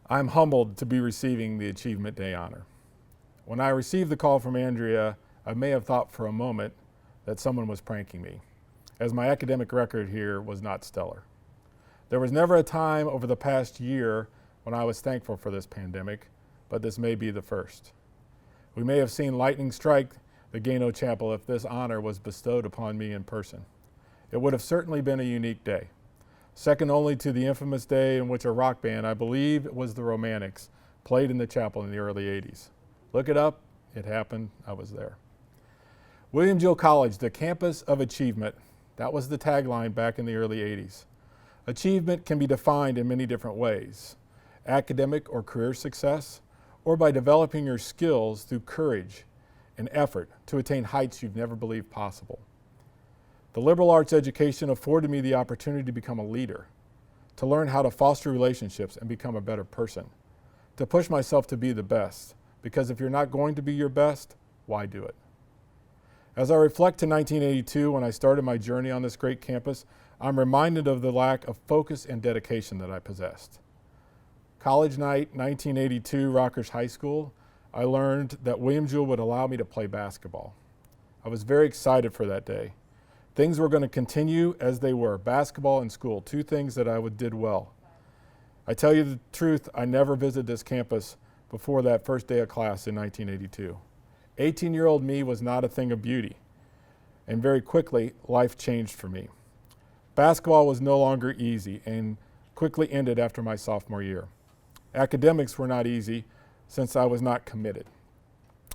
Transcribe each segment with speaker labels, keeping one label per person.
Speaker 1: I'm humbled to be receiving the Achievement Day honor. When I received the call from Andrea, I may have thought for a moment that someone was pranking me, as my academic record here was not stellar. There was never a time over the past year when I was thankful for this pandemic, but this may be the first. We may have seen lightning strike the Gano Chapel if this honor was bestowed upon me in person. It would have certainly been a unique day, second only to the infamous day in which a rock band, I believe it was the Romantics, played in the chapel in the early 80s. Look it up, it happened, I was there. Jewell College, the campus of achievement, that was the tagline back in the early 80s. Achievement can be defined in many different ways: academic or career success, or by developing your skills through courage and effort to attain heights you've never believed possible. The liberal arts education afforded me the opportunity to become a leader, to learn how to foster relationships and become a better person, to push myself to be the best, because if you're not going to be your best, why do it? As I reflect to 1982, when I started my journey on this great campus, I'm reminded of the lack of focus and dedication that I possessed. College night, 1982, Rockers High School, I learned that Jewell would allow me to play basketball. I was very excited for that day. Things were going to continue as they were, basketball and school, two things that I did well. I tell you the truth, I never visited this campus before that first day of class in 1982. 18-year-old me was not a thing of beauty, and very quickly, life changed for me. Basketball was no longer easy and quickly ended after my sophomore year. Academics were not easy since I was not committed.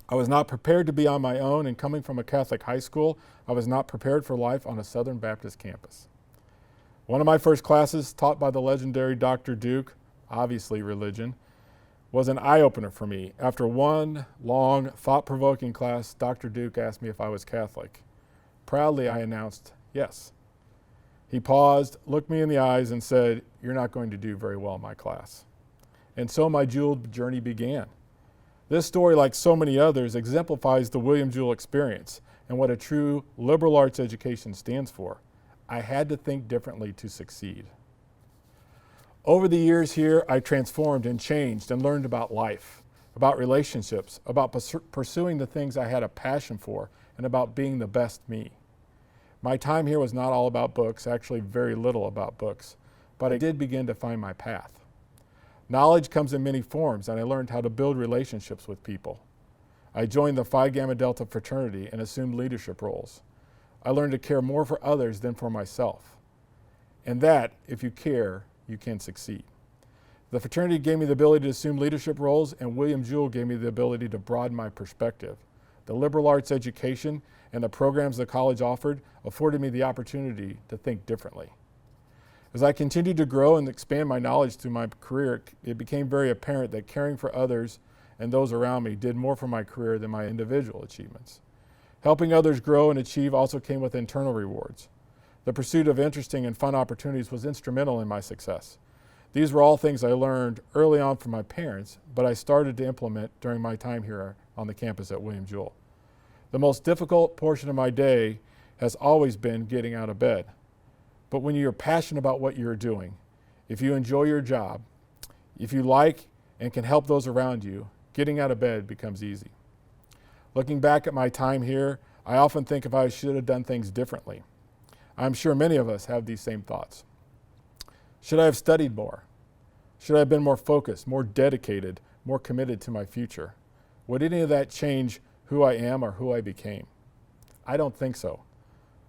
Speaker 1: I was not prepared to be on my own, and coming from a Catholic high school, I was not prepared for life on a Southern Baptist campus. One of my first classes, taught by the legendary Dr. Duke, obviously religion, was an eye-opener for me. After one long, thought-provoking class, Dr. Duke asked me if I was Catholic. Proudly, I announced yes. He paused, looked me in the eyes, and said, "You're not going to do very well in my class." And so my Jewell journey began. This story, like so many others, exemplifies the Jewell experience and what a true liberal arts education stands for. I had to think differently to succeed. Over the years here, I transformed and changed and learned about life, about relationships, about pursuing the things I had a passion for, and about being the best me. My time here was not all about books, actually very little about books, but I did begin to find my path. Knowledge comes in many forms, and I learned how to build relationships with people. I joined the Phi Gamma Delta fraternity and assumed leadership roles. I learned to care more for others than for myself. And that, if you care, you can succeed. The fraternity gave me the ability to assume leadership roles, and Jewell gave me the ability to broaden my perspective. The liberal arts education and the programs the college offered afforded me the opportunity to think differently. As I continued to grow and expand my knowledge through my career, it became very apparent that caring for others and those around me did more for my career than my individual achievements. Helping others grow and achieve also came with internal rewards. The pursuit of interesting and fun opportunities was instrumental in my success. These were all things I learned early on from my parents, but I started to implement during my time here on the campus at Jewell. The most difficult portion of my day has always been getting out of bed. But when you're passionate about what you're doing, if you enjoy your job, if you like and can help those around you, getting out of bed becomes easy. Looking back at my time here, I often think if I should have done things differently. I'm sure many of us have these same thoughts. Should I have studied more? Should I have been more focused, more dedicated, more committed to my future? Would any of that change who I am or who I became? I don't think so.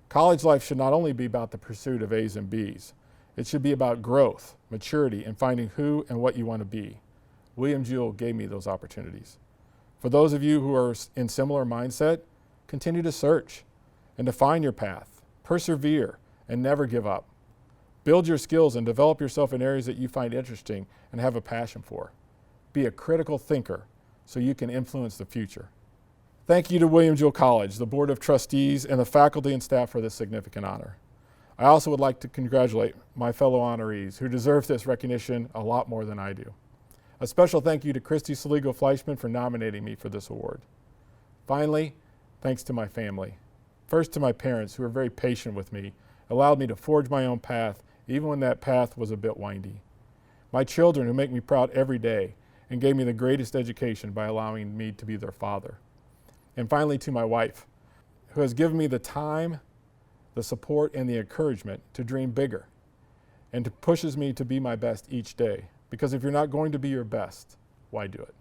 Speaker 1: College life should not only be about the pursuit of A's and B's. It should be about growth, maturity, and finding who and what you want to be. Jewell gave me those opportunities. For those of you who are in similar mindset, continue to search and define your path. Persevere and never give up. Build your skills and develop yourself in areas that you find interesting and have a passion for. Be a critical thinker so you can influence the future. Thank you to Jewell College, the Board of Trustees, and the faculty and staff for this significant honor. I also would like to congratulate my fellow honorees who deserve this recognition a lot more than I do. A special thank you to Christy Saligo-Fleischman for nominating me for this award. Finally, thanks to my family. First to my parents, who were very patient with me, allowed me to forge my own path, even when that path was a bit windy. My children who make me proud every day and gave me the greatest education by allowing me to be their father. And finally, to my wife, who has given me the time, the support, and the encouragement to dream bigger and pushes me to be my best each day. Because if you're not going to be your best, why do it?